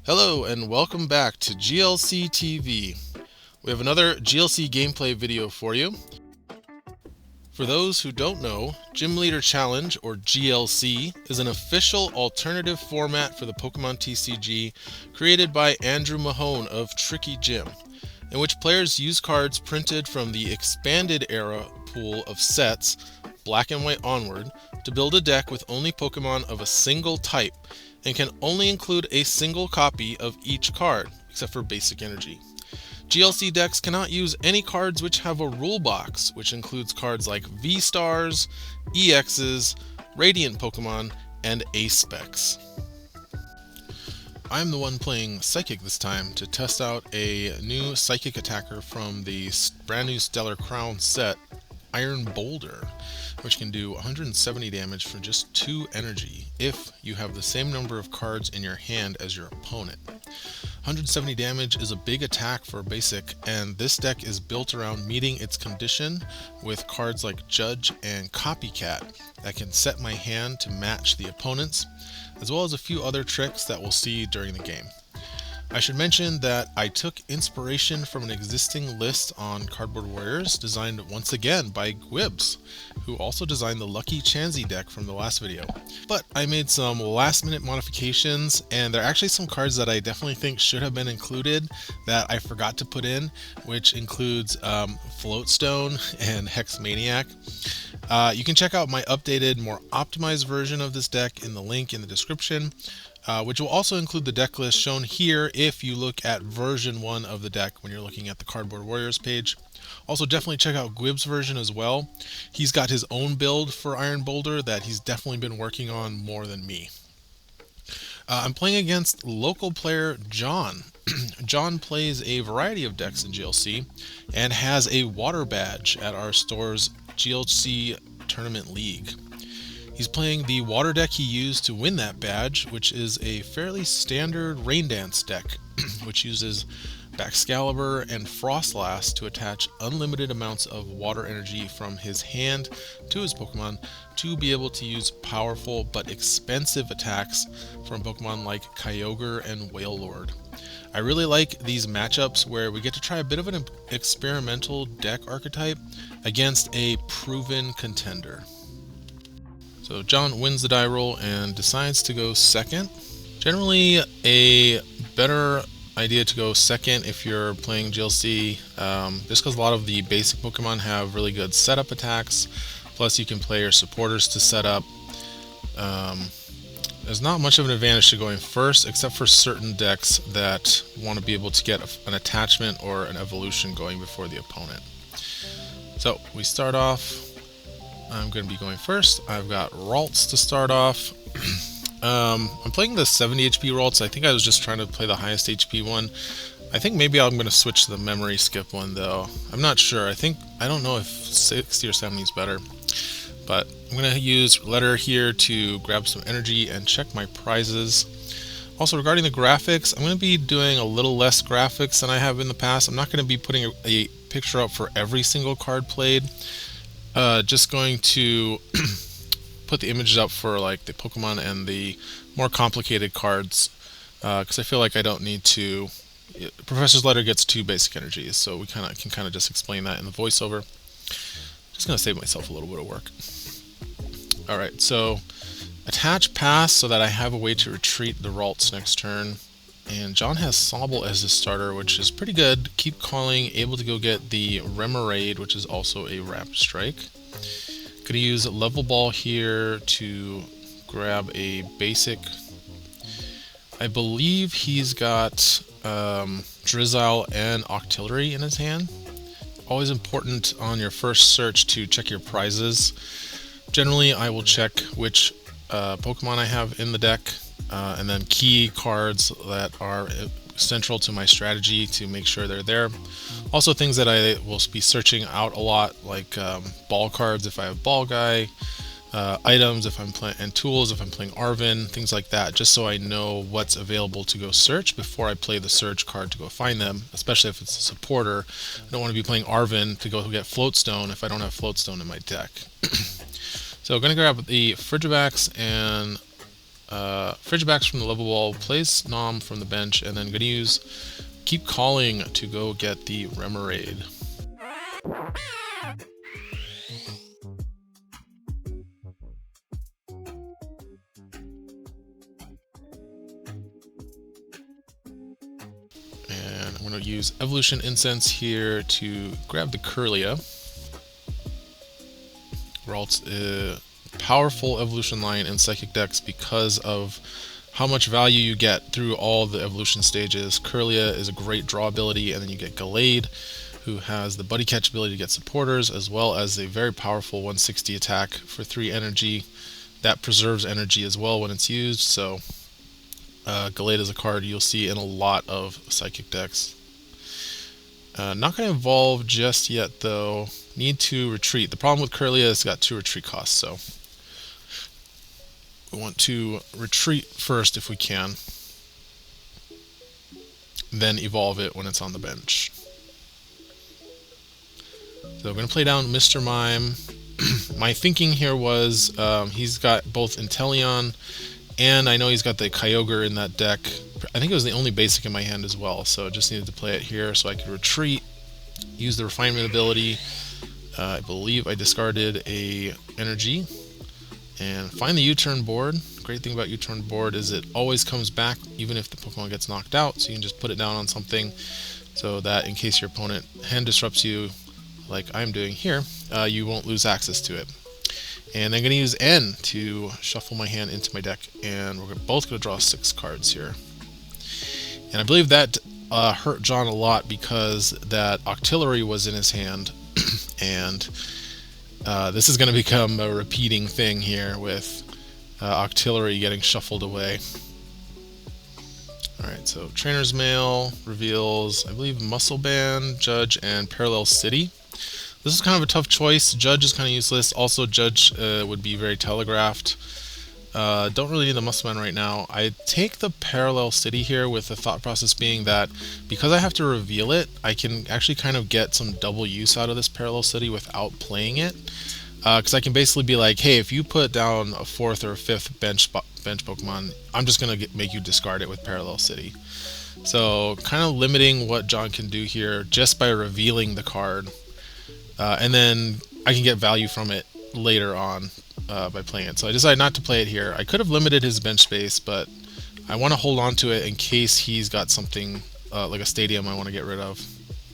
Hello and welcome back to GLC TV. We have another GLC gameplay video for you. For those who don't know, Gym Leader Challenge, or GLC, is an official alternative format for the Pokemon TCG created by Andrew Mahone of Tricky Gym, in which players use cards printed from the expanded era pool of sets, black and white onward, to build a deck with only Pokemon of a single type, and can only include a single copy of each card, except for basic energy. GLC decks cannot use any cards which have a rule box, which includes cards like V-Stars, EXs, Radiant Pokemon, and A-Specs. I'm the one playing Psychic this time to test out a new Psychic attacker from the brand new Stellar Crown set, Iron Boulder, which can do 170 damage for just 2 energy if you have the same number of cards in your hand as your opponent. 170 damage is a big attack for basic, and this deck is built around meeting its condition with cards like Judge and Copycat that can set my hand to match the opponent's, as well as a few other tricks that we'll see during the game. I should mention that I took inspiration from an existing list on Cardboard Warriors designed once again by Gwibs, who also designed the Lucky Chansey deck from the last video. But I made some last minute modifications, and there are actually some cards that I definitely think should have been included that I forgot to put in, which includes Floatstone and Hex Maniac. You can check out my updated, more optimized version of this deck in the link in the description. Which will also include the deck list shown here if you look at version 1 of the deck when you're looking at the Cardboard Warriors page. Also, definitely check out Gwib's version as well. He's got his own build for Iron Boulder that he's definitely been working on more than me. I'm playing against local player John. John plays a variety of decks in GLC and has a water badge at our store's GLC Tournament League. He's playing the water deck he used to win that badge, which is a fairly standard Rain Dance deck, which uses Baxcalibur and Frostlass to attach unlimited amounts of water energy from his hand to his Pokemon to be able to use powerful but expensive attacks from Pokemon like Kyogre and Wailord. I really like these matchups where we get to try a bit of an experimental deck archetype against a proven contender. So John wins the die roll and decides to go second. Generally a better idea to go second if you're playing GLC, just because a lot of the basic Pokemon have really good setup attacks, plus you can play your supporters to set up. There's not much of an advantage to going first, except for certain decks that want to be able to get an attachment or an evolution going before the opponent. So we start off. I'm going to be going first. I've got Ralts to start off. I'm playing the 70 HP Ralts. I think I was just trying to play the highest HP one. I think maybe I'm going to switch to the memory skip one though. I'm not sure. I don't know if 60 or 70 is better. But I'm going to use Letter here to grab some energy and check my prizes. Also, regarding the graphics, I'm going to be doing a little less graphics than I have in the past. I'm not going to be putting a picture up for every single card played. Just going to put the images up for like the Pokemon and the more complicated cards, because I feel like I don't need to. Professor's Letter gets 2 basic energies, so we can just explain that in the voiceover. Just gonna save myself a little bit of work. All right, so attach pass so that I have a way to retreat the Ralts next turn. And John has Sobble as his starter, which is pretty good. Keep Calling, able to go get the Remoraid, which is also a Rapid Strike. Gonna use Level Ball here to grab a basic. I believe he's got Drizzile and Octillery in his hand. Always important on your first search to check your prizes. Generally, I will check which Pokemon I have in the deck, and then key cards that are central to my strategy to make sure they're there. Also things that I will be searching out a lot, like ball cards if I have Ball Guy, items if I'm playing, and tools if I'm playing Arven, things like that, just so I know what's available to go search before I play the search card to go find them, especially if it's a supporter. I don't want to be playing Arven to go get Floatstone if I don't have Floatstone in my deck. So I'm going to grab the Frigivax and Frigibacks from the level wall, plays Nom from the bench, and then going to use Keep Calling to go get the Remoraid. And I'm going to use Evolution Incense here to grab the Kirlia. Ralt's powerful evolution line in Psychic decks because of how much value you get through all the evolution stages. Kirlia is a great draw ability, and then you get Gallade, who has the Buddy Catch ability to get supporters, as well as a very powerful 160 attack for 3 energy. That preserves energy as well when it's used, so Gallade is a card you'll see in a lot of Psychic decks. Not going to evolve just yet, though. Need to retreat. The problem with Kirlia is it's got 2 retreat costs, so we want to retreat first if we can, then evolve it when it's on the bench. So I'm going to play down Mr. Mime. My thinking here was he's got both Inteleon, and I know he's got the Kyogre in that deck. I think it was the only basic in my hand as well, so I just needed to play it here so I could retreat, use the Refinement ability. I believe I discarded a energy, and find the U-turn board. Great thing about U-turn board is it always comes back even if the Pokemon gets knocked out, so you can just put it down on something so that in case your opponent hand disrupts you like I'm doing here, you won't lose access to it. And I'm going to use N to shuffle my hand into my deck, and we're both going to draw 6 cards here. And I believe that hurt John a lot because that Octillery was in his hand, and this is going to become a repeating thing here with Octillery getting shuffled away. Alright, so Trainer's Mail reveals, I believe, Muscle Band, Judge, and Parallel City. This is kind of a tough choice. Judge is kind of useless. Also, Judge would be very telegraphed. Don't really need the Muscle Band right now. I take the Parallel City here with the thought process being that because I have to reveal it, I can actually kind of get some double use out of this Parallel City without playing it. Because I can basically be like, hey, if you put down a 4th or 5th bench Pokemon, I'm just going to make you discard it with Parallel City. So kind of limiting what John can do here just by revealing the card. And then I can get value from it later on by playing it. So I decided not to play it here. I could have limited his bench space, but I want to hold on to it in case he's got something like a Stadium I want to get rid of.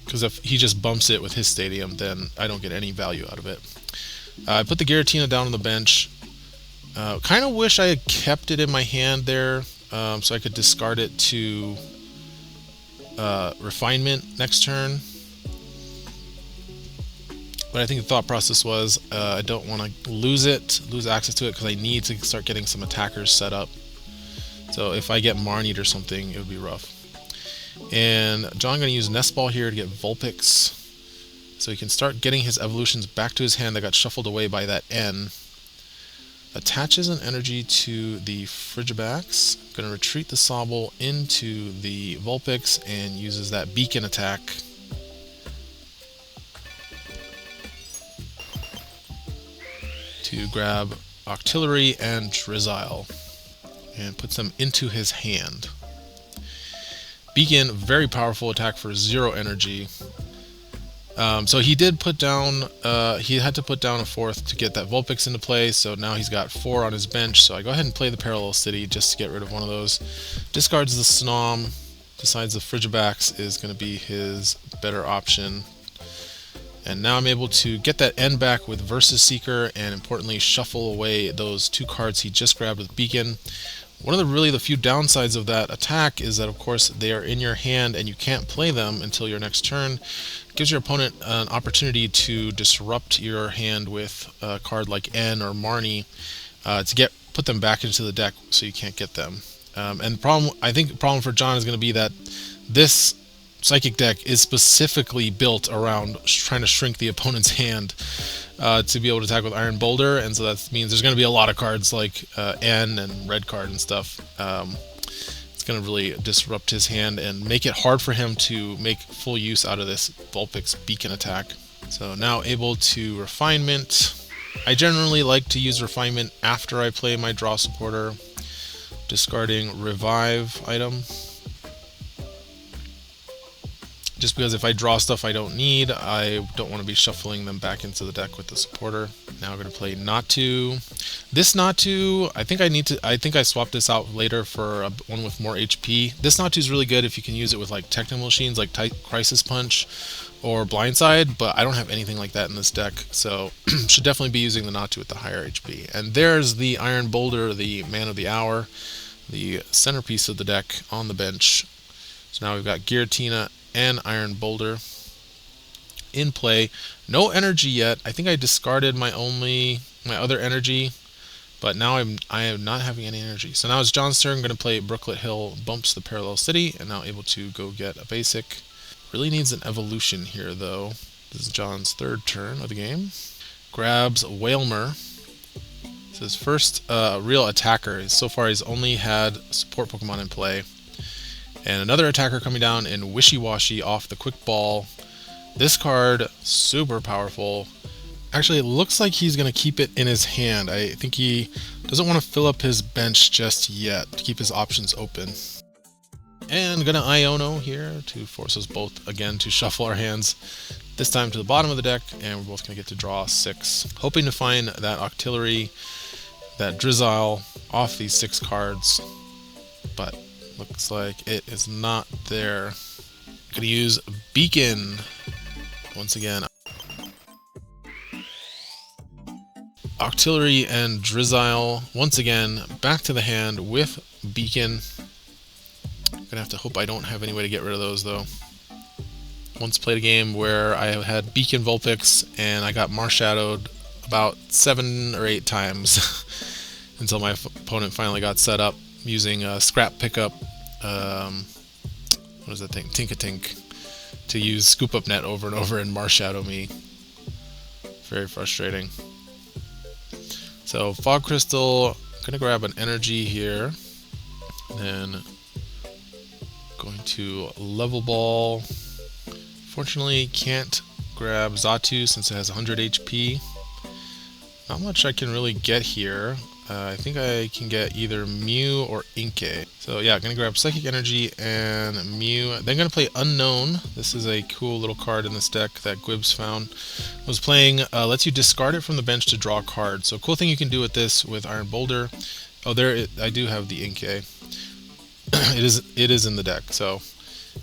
Because if he just bumps it with his Stadium, then I don't get any value out of it. I put the Giratina down on the bench. Kind of wish I had kept it in my hand there so I could discard it to Refinement next turn. But I think the thought process was I don't want to lose access to it because I need to start getting some attackers set up. So if I get Marnie or something, it would be rough. And John going to use Nest Ball here to get Vulpix, so he can start getting his evolutions back to his hand that got shuffled away by that N. Attaches an energy to the Frigibacks. Going to retreat the Sobble into the Vulpix and uses that Beacon attack. To grab Octillery and Drizzile and puts them into his hand. Beacon, very powerful attack for 0 energy. So he did put down, he had to put down a 4th to get that Vulpix into play, so now he's got 4 on his bench, so I go ahead and play the Parallel City just to get rid of one of those. Discards the Snom, decides the Frigibacks is going to be his better option. And now I'm able to get that N back with Versus Seeker, and importantly shuffle away those 2 cards he just grabbed with Beacon. One of the few downsides of that attack is that of course they are in your hand and you can't play them until your next turn. It gives your opponent an opportunity to disrupt your hand with a card like N or Marnie to put them back into the deck so you can't get them. And the problem for John is going to be that this Psychic deck is specifically built around trying to shrink the opponent's hand to be able to attack with Iron Boulder, and so that means there's going to be a lot of cards like N and Red Card and stuff. It's going to really disrupt his hand and make it hard for him to make full use out of this Vulpix Beacon attack. So now able to Refinement. I generally like to use Refinement after I play my Draw Supporter. discarding Revive item. Just because if I draw stuff I don't need, I don't want to be shuffling them back into the deck with the supporter. Now I'm going to play Natu. This Natu, I think I swapped this out later for one with more HP. This Natu is really good if you can use it with like technical machines like Crisis Punch or Blindside, but I don't have anything like that in this deck, so should definitely be using the Natu with the higher HP. And there's the Iron Boulder, the man of the hour, the centerpiece of the deck on the bench. So now we've got Giratina and Iron Boulder in play. No energy yet. I think I discarded my other energy, but now I am not having any energy. So now it's John's turn. I'm going to play Brooklet Hill bumps the Parallel City, and now able to go get a basic. Really needs an evolution here though. This is John's third turn of the game. Grabs Whalmer. It's his first real attacker. So far he's only had support Pokemon in play. And another attacker coming down in Wishy-Washy off the Quick Ball. This card, super powerful. Actually, it looks like he's going to keep it in his hand. I think he doesn't want to fill up his bench just yet to keep his options open. And going to Iono here to force us both again to shuffle our hands. This time to the bottom of the deck, and we're both going to get to draw 6. Hoping to find that Octillery, that Drizzile off these 6 cards. But looks like it is not there. Gonna use Beacon once again. Octillery and Drizzile once again back to the hand with Beacon. Gonna have to hope I don't have any way to get rid of those though. Once played a game where I had Beacon Vulpix and I got Marshadowed about 7 or 8 times until my opponent finally got set up using a Scrap Pickup, what is that thing, Tinkatink, to use Scoop Up Net over and over and Marshadow me. Very frustrating. So Fog Crystal, gonna grab an energy here, then going to Level Ball. Fortunately can't grab Xatu since it has 100 HP. Not much I can really get here. I think I can get either Mew or Inkay. So yeah, gonna grab Psychic Energy and Mew. Then gonna play Unknown. This is a cool little card in this deck that Gwibs found. Was playing, lets you discard it from the bench to draw a card. So cool thing you can do with this with Iron Boulder. Oh, I do have the Inkay. it is in the deck. So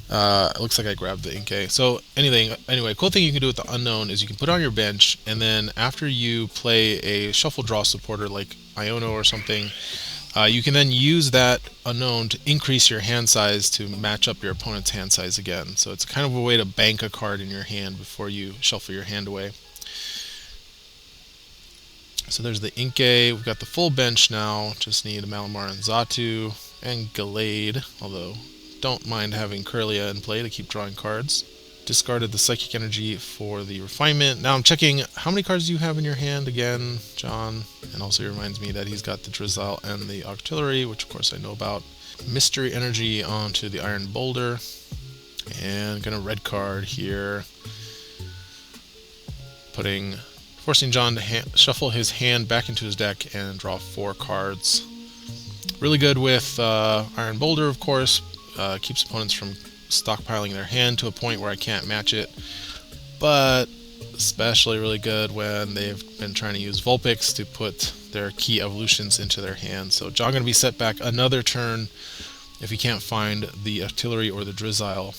it looks like I grabbed the Inkay. So anyway, cool thing you can do with the Unknown is you can put it on your bench, and then after you play a shuffle draw supporter like Iono or something, you can then use that Unknown to increase your hand size to match up your opponent's hand size again. So it's kind of a way to bank a card in your hand before you shuffle your hand away. So there's the Inkay. We've got the full bench now. Just need Malamar and Xatu and Gallade, although don't mind having Kirlia in play to keep drawing cards. Discarded the Psychic Energy for the Refinement. Now I'm checking how many cards do you have in your hand again, John? And also he reminds me that he's got the Drizzile and the Octillery, which of course I know about. Mystery Energy onto the Iron Boulder. And gonna red card here. Forcing John to shuffle his hand back into his deck and draw 4 cards. Really good with Iron Boulder, of course. Keeps opponents from stockpiling their hand to a point where I can't match it, but especially really good when they've been trying to use Vulpix to put their key evolutions into their hand. So John going to be set back another turn if he can't find the Octillery or the Drizzile.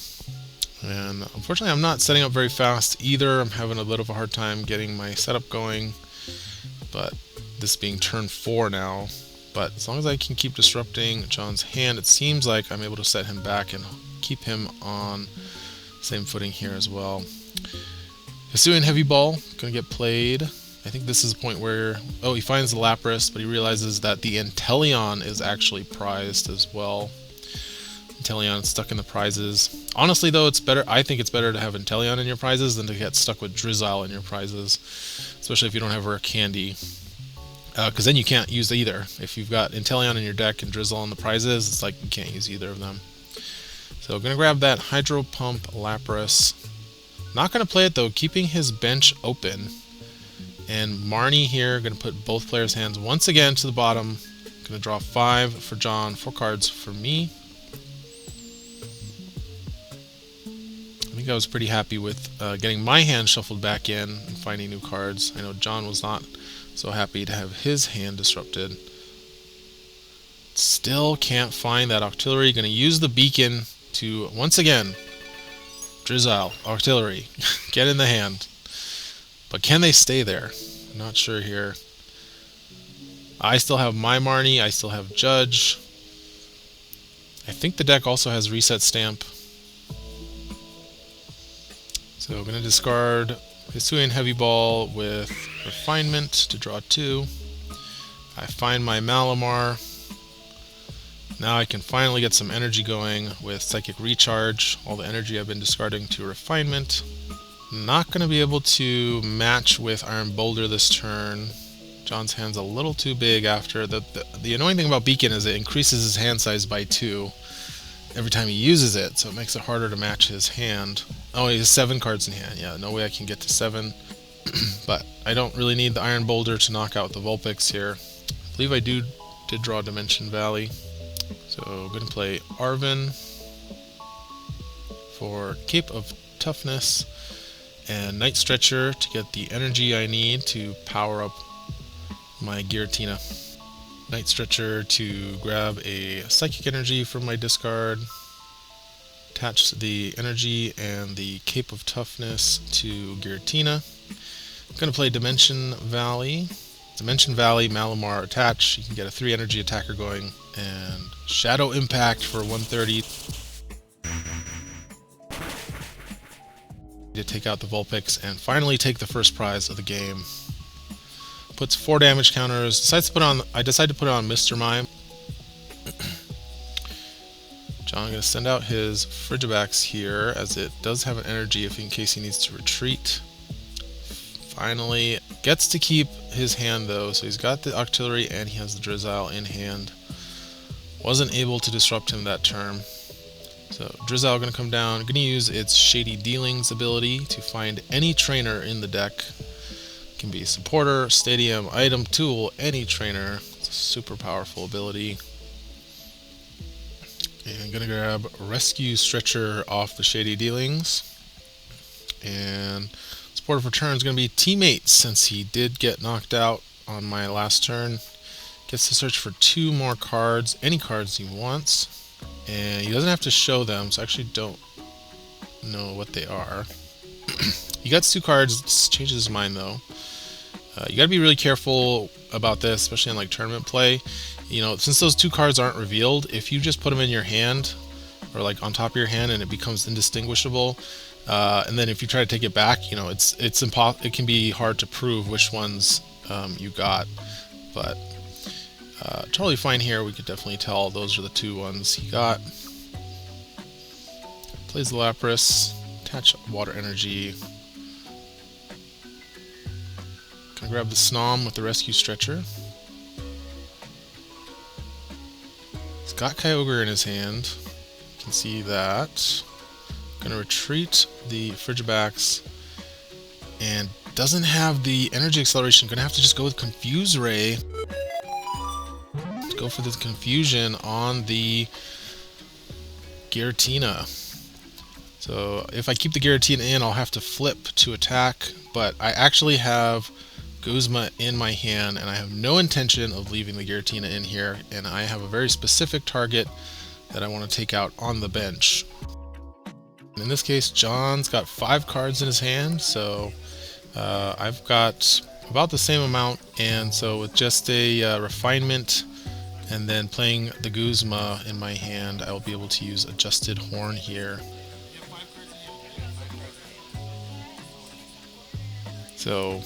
And unfortunately I'm not setting up very fast either. I'm having a bit of a hard time getting my setup going, but this being turn 4 now. But as long as I can keep disrupting John's hand, it seems like I'm able to set him back and keep him on same footing here as well. Hisuian Heavy Ball gonna get played. I think this is the point where he finds the Lapras, but he realizes that the Inteleon is actually prized as well. Inteleon stuck in the prizes. Honestly though, I think it's better to have Inteleon in your prizes than to get stuck with Drizzile in your prizes, especially if you don't have Rare Candy. Because then you can't use either. If you've got Inteleon in your deck and Drizzile in the prizes, it's like you can't use either of them. So gonna grab that Hydro Pump Lapras. Not gonna play it though, keeping his bench open. And Marnie here, gonna put both players' hands once again to the bottom. Gonna draw 5 for John, 4 cards for me. I think I was pretty happy with getting my hand shuffled back in and finding new cards. I know John was not so happy to have his hand disrupted. Still can't find that Octillery. Gonna use the beacon to, once again, Drizzle, Octillery, get in the hand. But can they stay there? I'm not sure here. I still have my Marnie, I still have Judge. I think the deck also has Reset Stamp. So I'm going to discard Hisuian Heavy Ball with Refinement to draw 2. I find my Malamar. Now I can finally get some energy going with Psychic Recharge. All the energy I've been discarding to Refinement. Not going to be able to match with Iron Boulder this turn. John's hand's a little too big after. The annoying thing about Beacon is it increases his hand size by 2 every time he uses it, so it makes it harder to match his hand. Oh, he has 7 cards in hand. Yeah, no way I can get to 7. But I don't really need the Iron Boulder to knock out the Vulpix here. I believe I did draw Dimension Valley. So I'm going to play Arven for Cape of Toughness and Night Stretcher to get the energy I need to power up my Giratina. Night Stretcher to grab a Psychic Energy from my discard, attach the energy and the Cape of Toughness to Giratina. I'm going to play Dimension Valley. Dimension Valley, Malamar attach. You can get a 3 energy attacker going, and Shadow Impact for 130 to take out the Vulpix and finally take the first prize of the game. Puts 4 damage counters. I decide to put it on Mr. Mime. John going to send out his Frigibax here, as it does have an energy in case he needs to retreat. Finally gets to keep his hand though, so he's got the Octillery and he has the Drizzle in hand. Wasn't able to disrupt him that turn. So Drizzle going to come down. Going to use its Shady Dealings ability to find any trainer in the deck. Can be supporter, stadium, item, tool, any trainer. It's a super powerful ability. And I'm going to grab Rescue Stretcher off the Shady Dealings. And supporter for turn is going to be Teammates, since he did get knocked out on my last turn. Gets to search for 2 more cards, any cards he wants. And he doesn't have to show them, so I actually don't know what they are. He gets 2 cards, changes his mind though. You gotta be really careful about this, especially in like tournament play. You know, since those 2 cards aren't revealed, if you just put them in your hand, or like on top of your hand, and it becomes indistinguishable, and then if you try to take it back, you know, it can be hard to prove which ones you got. But totally fine here. We could definitely tell those are the 2 ones he got. Plays the Lapras, attach Water Energy. Gonna grab the Snom with the Rescue Stretcher. He's got Kyogre in his hand. You can see that. Gonna retreat the Frigibax and doesn't have the energy acceleration. Gonna have to just go with Confuse Ray. Go for the confusion on the Giratina. So if I keep the Giratina in, I'll have to flip to attack, but I actually have Guzma in my hand, and I have no intention of leaving the Giratina in here, and I have a very specific target that I want to take out on the bench. In this case, John's got 5 cards in his hand, so I've got about the same amount, and so with just a Refinement and then playing the Guzma in my hand, I will be able to use Adjusted Horn here. So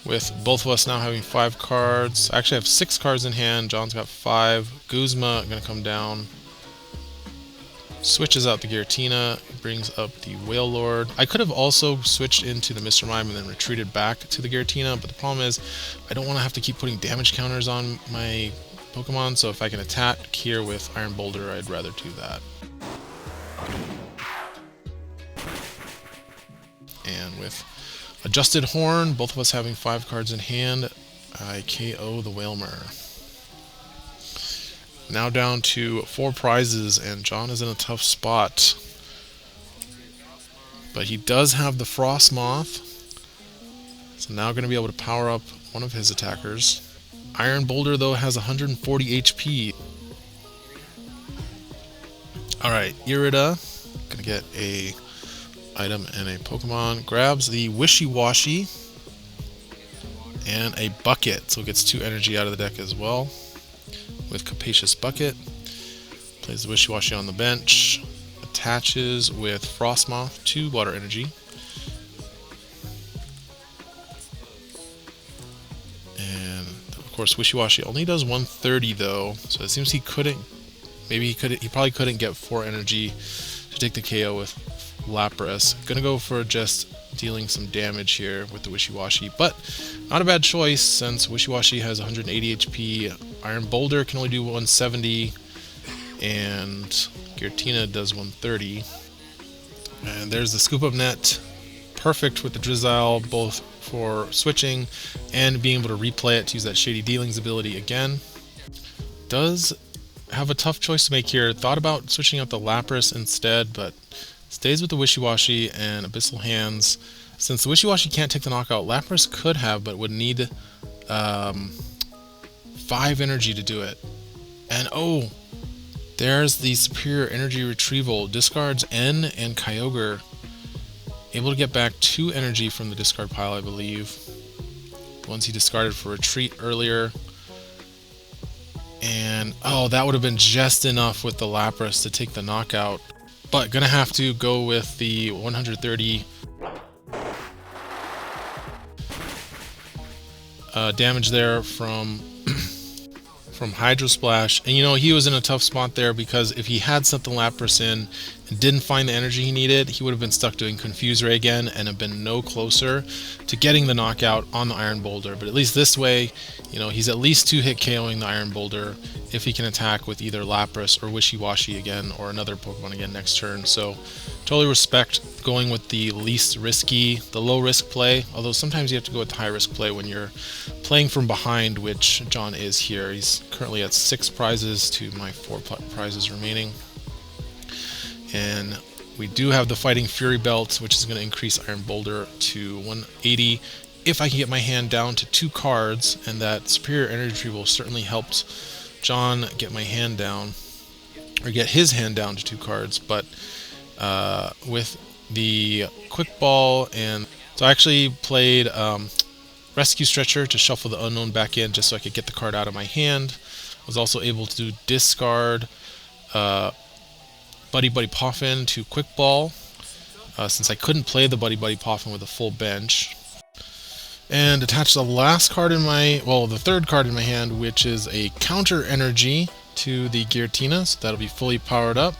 with both of us now having 5 cards, I actually have 6 cards in hand, John's got 5. Guzma gonna come down, switches out the Giratina, brings up the Whale Lord. I could have also switched into the Mr. Mime and then retreated back to the Giratina, but the problem is I don't want to have to keep putting damage counters on my Pokemon, so if I can attack here with Iron Boulder, I'd rather do that. And with Adjusted Horn, both of us having 5 cards in hand, I KO the Whalmer. Now down to 4 prizes, and John is in a tough spot. But he does have the Frost Moth, so now going to be able to power up one of his attackers. Iron Boulder, though, has 140 HP. Alright, Irida, gonna get a item and a Pokemon. Grabs the Wishy-Washy and a Bucket, so it gets 2 energy out of the deck as well. With Capacious Bucket. Plays the Wishy-Washy on the bench. Attaches with Frostmoth, 2 water energy. And of course Wishy-Washy only does 130 though, so it seems he couldn't, he probably couldn't get 4 energy to take the KO with Lapras. Gonna go for just dealing some damage here with the Wishy-Washy, but not a bad choice since Wishy-Washy has 180 HP, Iron Boulder can only do 170, and Giratina does 130. And there's the Scoop Up Net, perfect with the Drizzile, both for switching and being able to replay it to use that Shady Dealings ability again. Does have a tough choice to make here. Thought about switching out the Lapras instead, but stays with the Wishy-Washy and Abyssal Hands. Since the Wishy-Washy can't take the knockout, Lapras could have, but would need 5 energy to do it. And oh, there's the Superior Energy Retrieval. Discards N and Kyogre. Able to get back 2 energy from the discard pile, I believe. Ones he discarded for Retreat earlier. And oh, that would have been just enough with the Lapras to take the knockout. But gonna have to go with the 130 damage there from Hydro Splash. And you know, he was in a tough spot there because if he had sent the Lapras in and didn't find the energy he needed, he would have been stuck doing Confuse Ray again and have been no closer to getting the knockout on the Iron Boulder. But at least this way, you know, he's at least 2-hit KOing the Iron Boulder if he can attack with either Lapras or Wishy-Washy again or another Pokemon again next turn. So totally respect going with the least risky, the low risk play, although sometimes you have to go with the high risk play when you're playing from behind, which John is here. He's currently at 6 prizes to my 4 prizes remaining. And we do have the Fighting Fury Belt, which is going to increase Iron Boulder to 180 if I can get my hand down to 2 cards, and that Superior Energy will certainly help John get my hand down, or get his hand down to 2 cards. But with the Quick Ball, and so I actually played Rescue Stretcher to shuffle the Unknown back in just so I could get the card out of my hand. I was also able to discard Buddy Buddy Poffin to Quick Ball, since I couldn't play the Buddy Buddy Poffin with a full bench. And attach the last card in my, well, the 3rd card in my hand, which is a Counter Energy to the Giratina, so that'll be fully powered up.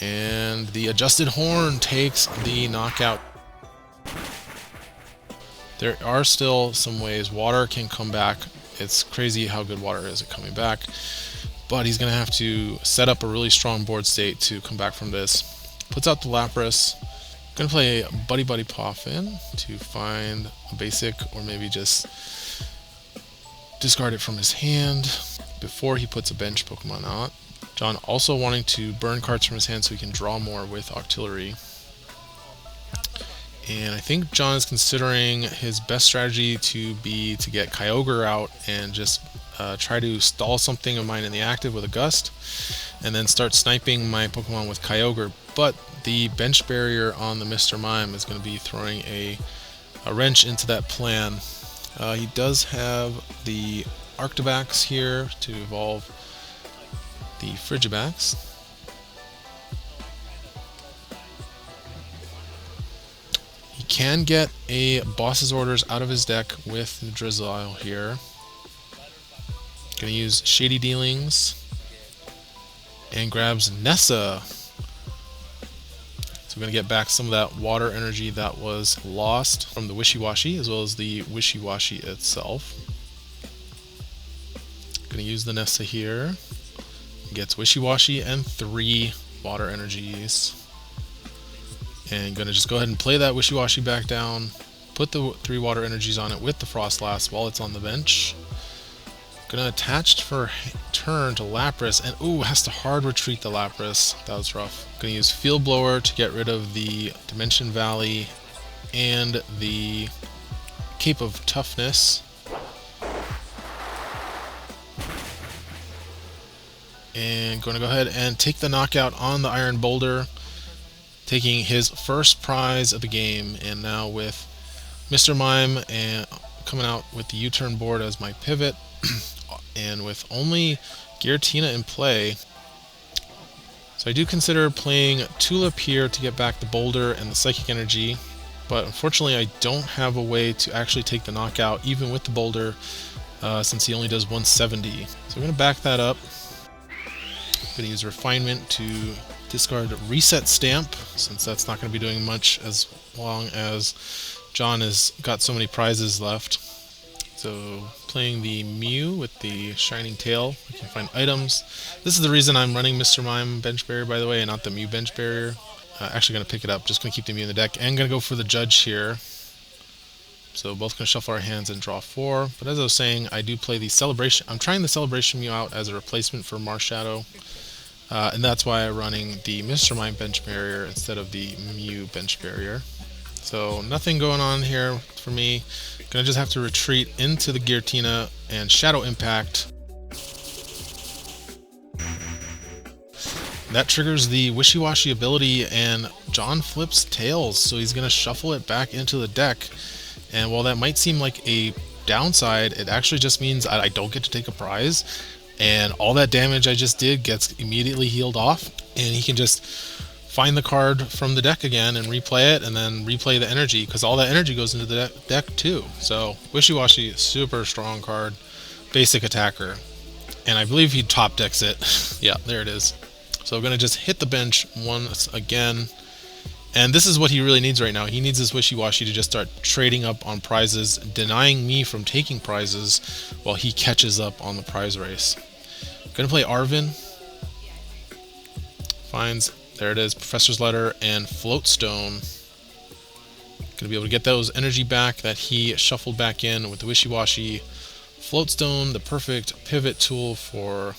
And the Adjusted Horn takes the knockout. There are still some ways water can come back. It's crazy how good water is at coming back. But he's going to have to set up a really strong board state to come back from this. Puts out the Lapras. Going to play Buddy Buddy Poffin to find a basic, or maybe just discard it from his hand before he puts a bench Pokemon out. John also wanting to burn cards from his hand so he can draw more with Octillery. And I think John is considering his best strategy to be to get Kyogre out and just try to stall something of mine in the active with a Gust, and then start sniping my Pokemon with Kyogre. But the bench barrier on the Mr. Mime is going to be throwing a wrench into that plan. He does have the Arctivax here to evolve the Frigibax. He can get a Boss's Orders out of his deck with the Drizzile here. Gonna use Shady Dealings and grabs Nessa. So we're going to get back some of that water energy that was lost from the Wishy-Washy, as well as the Wishy-Washy itself. Going to use the Nessa here. Gets Wishy-Washy and 3 water energies. And going to just go ahead and play that Wishy-Washy back down. put the 3 water energies on it with the Frostlass while it's on the bench. Gonna attach for turn to Lapras, and ooh, has to hard retreat the Lapras. That was rough. Gonna use Field Blower to get rid of the Dimension Valley and the Cape of Toughness. And going to go ahead and take the knockout on the Iron Boulder, taking his first prize of the game. And now with Mr. Mime and coming out with the U-turn board as my pivot, and with only Giratina in play, so I do consider playing Tulip here to get back the Boulder and the Psychic Energy, but unfortunately I don't have a way to actually take the knockout even with the Boulder, since he only does 170. So I'm going to back that up. I'm going to use Refinement to discard Reset Stamp, since that's not going to be doing much as long as John has got so many prizes left. So playing the Mew with the Shining Tail, I can find items. This is the reason I'm running Mr. Mime Bench Barrier, by the way, and not the Mew Bench Barrier. Actually going to pick it up, just going to keep the Mew in the deck, and going to go for the Judge here. So both going to shuffle our hands and draw 4. But as I was saying, I do play the Celebration. I'm trying the Celebration Mew out as a replacement for Marshadow. And that's why I'm running the Mr. Mime Bench Barrier instead of the Mew Bench Barrier. So nothing going on here for me. Gonna just have to retreat into the Giratina and Shadow Impact. That triggers the Wishy-Washy ability, and John flips Tails, so he's gonna shuffle it back into the deck. And while that might seem like a downside, it actually just means I don't get to take a prize, and all that damage I just did gets immediately healed off, and he can just find the card from the deck again and replay it, and then replay the energy, because all that energy goes into the deck too. So Wishy-Washy, super strong card, basic attacker, and I believe he top decks it. Yeah, there it is. So I'm going to just hit the bench once again, and this is what he really needs right now. He needs his Wishy-Washy to just start trading up on prizes, denying me from taking prizes while he catches up on the prize race. Going to play Arvin. Finds, there it is, Professor's Letter and Floatstone. Going to be able to get those energy back that he shuffled back in with the Wishy-Washy. Floatstone, the perfect pivot tool for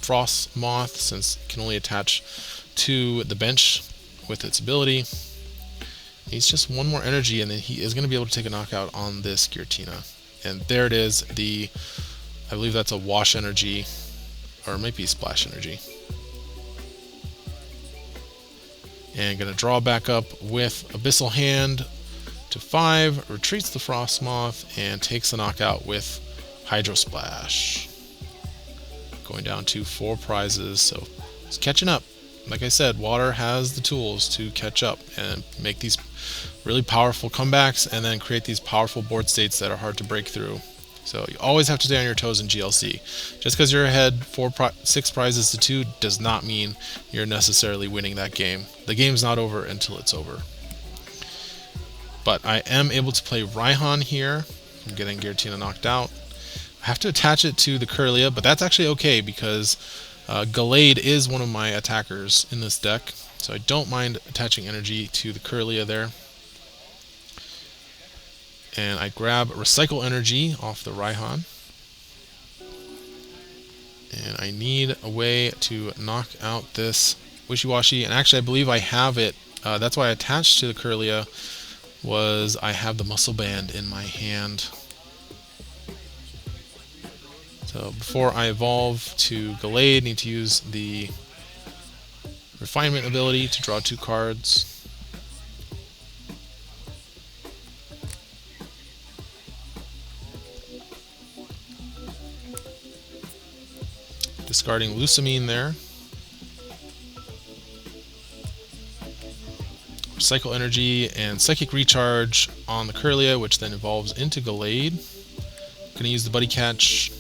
Frost Moth, since it can only attach to the bench with its ability. He's just one more energy, and then he is going to be able to take a knockout on this Giratina. And there it is, I believe that's a Wash Energy, or it might be Splash Energy. And going to draw back up with Abyssal Hand to 5, retreats the Frost Moth, and takes the knockout with Hydro Splash. Going down to 4 prizes, so it's catching up. Like I said, Water has the tools to catch up and make these really powerful comebacks, and then create these powerful board states that are hard to break through. So you always have to stay on your toes in GLC. Just because you're ahead 6 prizes to 2 does not mean you're necessarily winning that game. The game's not over until it's over. But I am able to play Raihan here. I'm getting Giratina knocked out. I have to attach it to the Kirlia, but that's actually okay because Gallade is one of my attackers in this deck, so I don't mind attaching energy to the Kirlia there. And I grab Recycle Energy off the Raihan. And I need a way to knock out this Wishy-Washy, and actually I believe I have it. That's why I attached to the Kirlia, was I have the Muscle Band in my hand. So before I evolve to Gallade, I need to use the Refinement ability to draw 2 cards. Discarding Lusamine there. Recycle Energy and Psychic Recharge on the Kirlia, which then evolves into Gallade. Going to use the Buddy Catch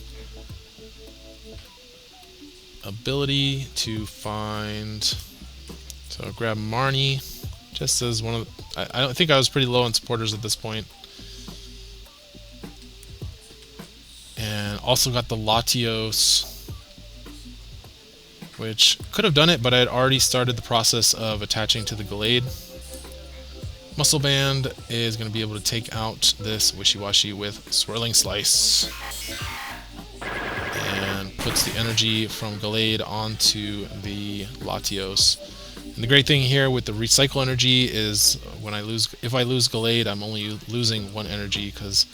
ability to find, so I'll grab Marnie just as one of the, I don't think I was pretty low on supporters at this point, and also got the Latios, which could have done it, but I had already started the process of attaching to the Gallade. Muscle Band is going to be able to take out this Wishy-Washy with Swirling Slice. And puts the energy from Gallade onto the Latios. And the great thing here with the recycle energy is if I lose Gallade, I'm only losing 1 energy, because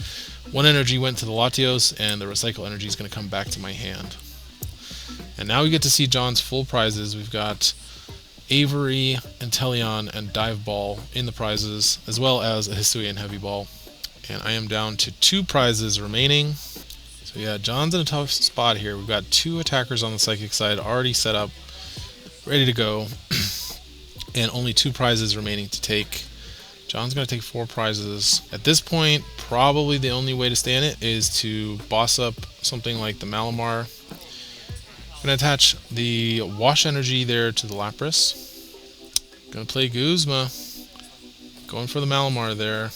1 energy went to the Latios and the recycle energy is going to come back to my hand. And now we get to see John's full prizes. We've got Avery, Inteleon, and Dive Ball in the prizes, as well as a Hisuian Heavy Ball. And I am down to 2 prizes remaining. So yeah, John's in a tough spot here. We've got 2 attackers on the Psychic side already set up, ready to go. And only 2 prizes remaining to take. John's going to take 4 prizes. At this point, probably the only way to stay in it is to boss up something like the Malamar. I'm going to attach the Wash Energy there to the Lapras. Going to play Guzma. Going for the Malamar there.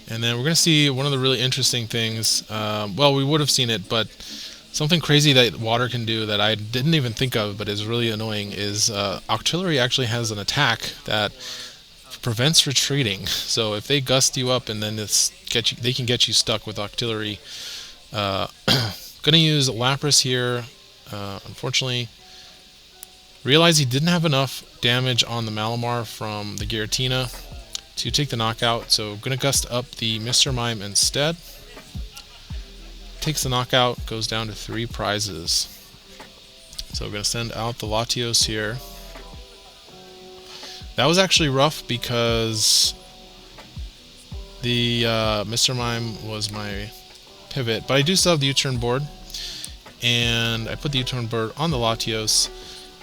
And then we're going to see one of the really interesting things. Well, we would have seen it, but something crazy that water can do that I didn't even think of, but is really annoying, is Octillery actually has an attack that prevents retreating. So if they gust you up and then they can get you stuck with Octillery. Gonna use Lapras here. Unfortunately, realized he didn't have enough damage on the Malamar from the Giratina to take the knockout, so gonna gust up the Mr. Mime instead. Takes the knockout, goes down to 3 prizes. So we're going to send out the Latios here. That was actually rough because the Mr. Mime was my pivot, but I do still have the U-turn board, and I put the U-turn board on the Latios.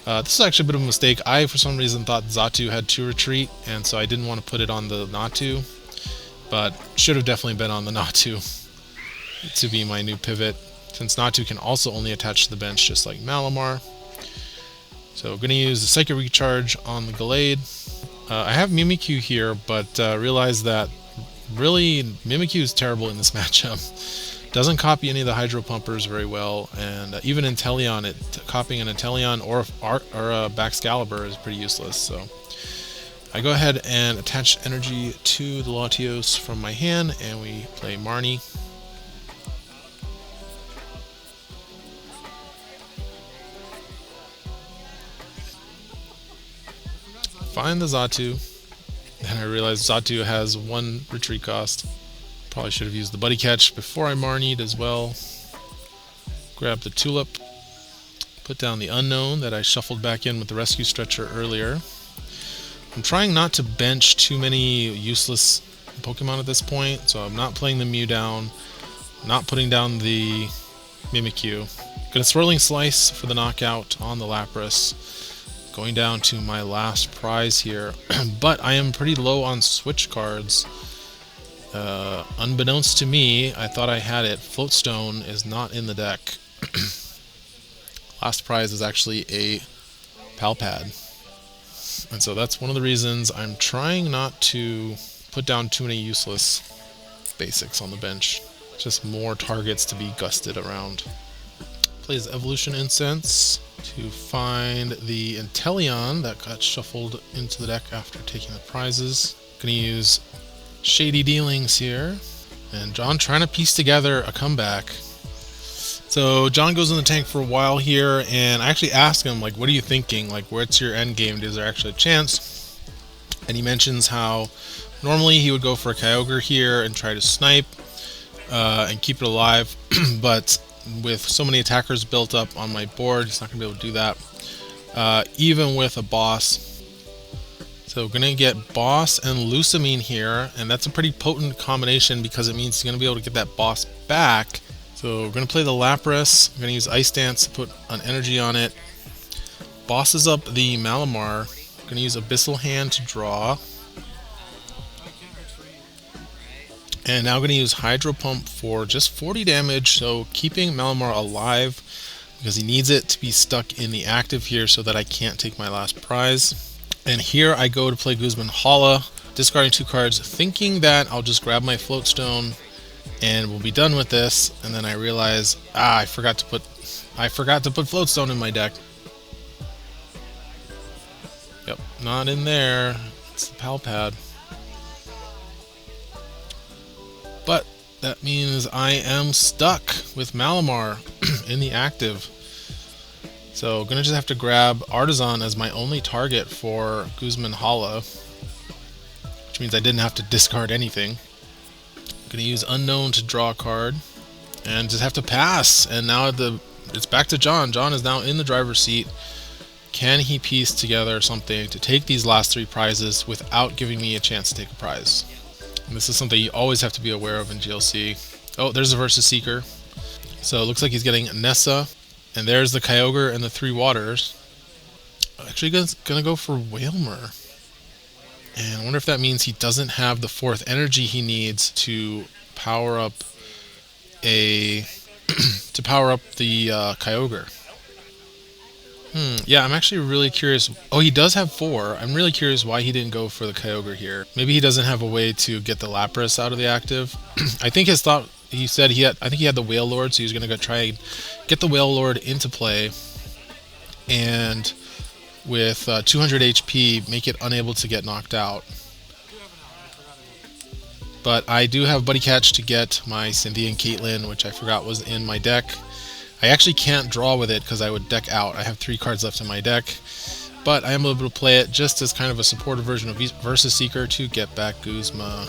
This is actually a bit of a mistake. I, for some reason, thought Xatu had 2 retreat, and so I didn't want to put it on the Natu, but should have definitely been on the Natu to be my new pivot, since Natu can also only attach to the bench just like Malamar. So I'm going to use the Psychic Recharge on the Gallade. I have Mimikyu here, but realized that really Mimikyu is terrible in this matchup. Doesn't copy any of the Hydro Pumpers very well, and even Inteleon, copying an Inteleon or a Baxcalibur is pretty useless. So I go ahead and attach energy to the Latios from my hand, and we play Marnie. Find the Xatu. Then I realized Xatu has 1 retreat cost. Probably should have used the Buddy Catch before I Marnied as well. Grab the Tulip. Put down the Unknown that I shuffled back in with the Rescue Stretcher earlier. I'm trying not to bench too many useless Pokemon at this point, so I'm not playing the Mew down, not putting down the Mimikyu. Gonna Swirling Slice for the knockout on the Lapras. Going down to my last prize here, but I am pretty low on switch cards. Unbeknownst to me, I thought I had it. Floatstone is not in the deck. Last prize is actually a Palpad. And so that's one of the reasons I'm trying not to put down too many useless basics on the bench. Just more targets to be gusted around. Plays Evolution Incense to find the Inteleon that got shuffled into the deck after taking the prizes. Gonna use Shady Dealings here. And John trying to piece together a comeback. So John goes in the tank for a while here, and I actually asked him, like, what are you thinking? Like, what's your end game? Is there actually a chance? And he mentions how normally he would go for a Kyogre here and try to snipe and keep it alive, but with so many attackers built up on my board, he's not going to be able to do that, even with a boss. So we're going to get boss and Lusamine here, and that's a pretty potent combination because it means he's going to be able to get that boss back. So we're going to play the Lapras. I'm going to use Ice Dance to put an energy on it. Bosses up the Malamar. I'm going to use Abyssal Hand to draw. And now I'm going to use Hydro Pump for just 40 damage, so keeping Malamar alive because he needs it to be stuck in the active here so that I can't take my last prize. And here I go to play Guzman Hala, discarding 2 cards, thinking that I'll just grab my Floatstone and we'll be done with this. And then I realize, I forgot to put Floatstone in my deck. Yep, not in there. It's the Palpad. But that means I am stuck with Malamar in the active. So gonna just have to grab Artisan as my only target for Guzman Hala, which means I didn't have to discard anything. Gonna use Unknown to draw a card and just have to pass. And now it's back to John. John is now in the driver's seat. Can he piece together something to take these last 3 prizes without giving me a chance to take a prize? And this is something you always have to be aware of in GLC. Oh, there's a Versus Seeker. So it looks like he's getting Nessa. And there's the Kyogre and the 3 waters. Actually gonna go for Whalmer. And I wonder if that means he doesn't have the 4th energy he needs to power up the Kyogre. Yeah, I'm actually really curious. Oh, he does have 4. I'm really curious why he didn't go for the Kyogre here. Maybe he doesn't have a way to get the Lapras out of the active. I think his thought, he said I think he had the Whale Lord, so he was going to go try and get the Whale Lord into play. And with 200 HP, make it unable to get knocked out. But I do have Buddy Catch to get my Cynthia and Caitlyn, which I forgot was in my deck. I actually can't draw with it because I would deck out. I have 3 cards left in my deck, but I am able to play it just as kind of a supportive version of Versus Seeker to get back Guzma.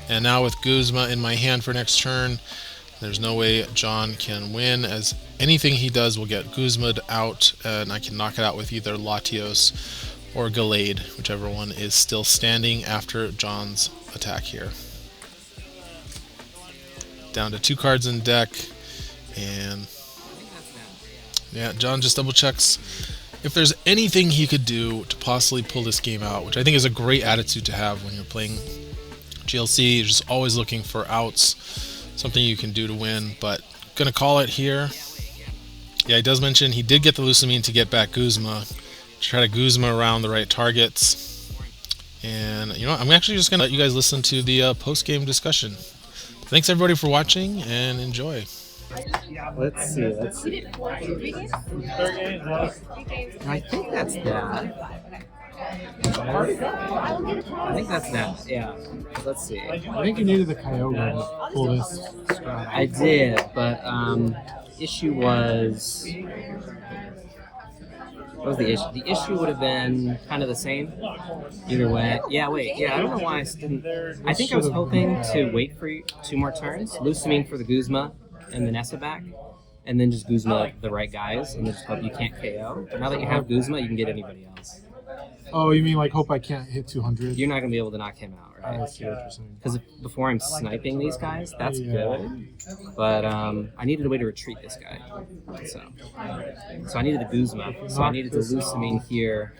And now with Guzma in my hand for next turn, there's no way John can win, as anything he does will get Guzma out, and I can knock it out with either Latios or Gallade, whichever one is still standing after John's attack here. Down to 2 cards in deck. And yeah, John just double checks if there's anything he could do to possibly pull this game out, which I think is a great attitude to have when you're playing GLC. You're just always looking for outs, something you can do to win. But gonna call it here. Yeah, he does mention he did get the Lucamine to get back Guzma. Try to Guzma around the right targets. And you know what? I'm actually just gonna let you guys listen to the post-game discussion. Thanks everybody for watching, and enjoy. Let's see. I think that's that. I think that's that, yeah. Let's see. I think you needed the Kyogre to pull this strat. I did, but issue was... What was the issue? The issue would have been kind of the same either way. Yeah, wait. Yeah, I don't know why I didn't... I think I was hoping to wait for 2 more turns. Lucamine for the Guzma and the Nessa back, and then just Guzma the right guys, and then just hope you can't KO. But now that you have Guzma, you can get anybody else. Oh, you mean like hope I can't hit 200? You're not going to be able to knock him out, right? I see what you're saying. Because before I'm sniping these guys, that's good. But I needed a way to retreat this guy. So I needed the Guzma. So I needed to Lucamine here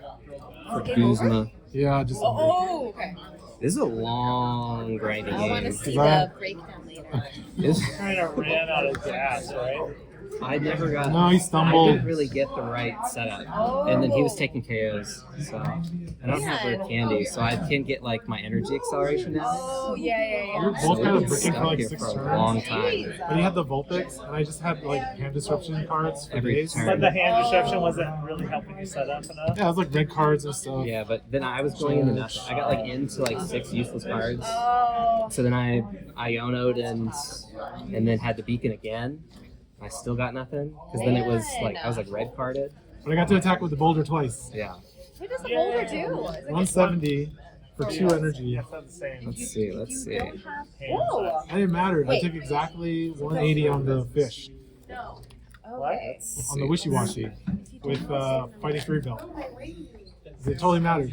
for Guzma. Yeah, just... Oh, okay. This is a long grinding game. I want to see the breakdown later. This kind of ran out of gas, right? I never got. No, he stumbled. I didn't really get the right setup, and then he was taking KOs. So I don't have rare candy, so I can get like my energy acceleration now. Oh yeah. We're both kind of bricking for like Here 6 for a turns. long time. But he had the Vulpix, and I just had like hand disruption cards for Every days. turn. But the hand disruption wasn't really helping you set up enough. Yeah, it was like red cards and stuff. Yeah, but then I was going into nothing. I got like into like 6 useless cards. Oh. So then I Iono'd and then had the beacon again. I still got nothing because then it was like I was like red carded. But I got to attack with the boulder twice. Yeah. What does the boulder do? 170 for 2 energy. That's the same. Let's see. Oh. And it mattered. I Wait. took exactly 180 on the fish, Okay. on the wishy-washy, with fighting Spirit Belt. It totally mattered.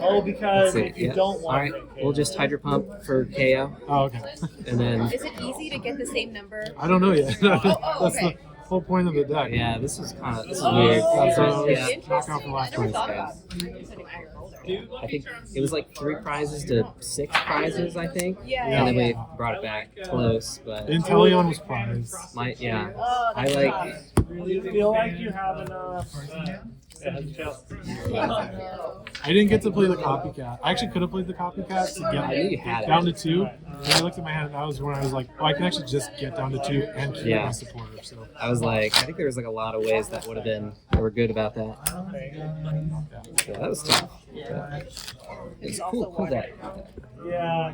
Oh, because Let's see. if you Yeah. don't want Alright, we'll just Hydro Pump for KO, Oh, okay. and then Is it easy to get the same number? I don't know yet. That's okay. the whole point of the deck. yeah, this is weird. So, Yeah. knock out the last I never one. thought about setting Iron Boulder. I think it was like 3 prizes to 6 prizes, I think. Yeah. And then we brought it back close, but Inteleon was prized. Oh, I that's like. Do you feel like you have enough? Yeah, I didn't get to play the copycat. I actually could have played the copycat to I knew you had get it. down to 2. And I looked at my hand, and that was when I was like, oh, I can actually just get down to 2 and keep Yeah. my supporter. So I was like, I think there was like a lot of ways that were good about that. So that was tough. But it was cool deck. Yeah.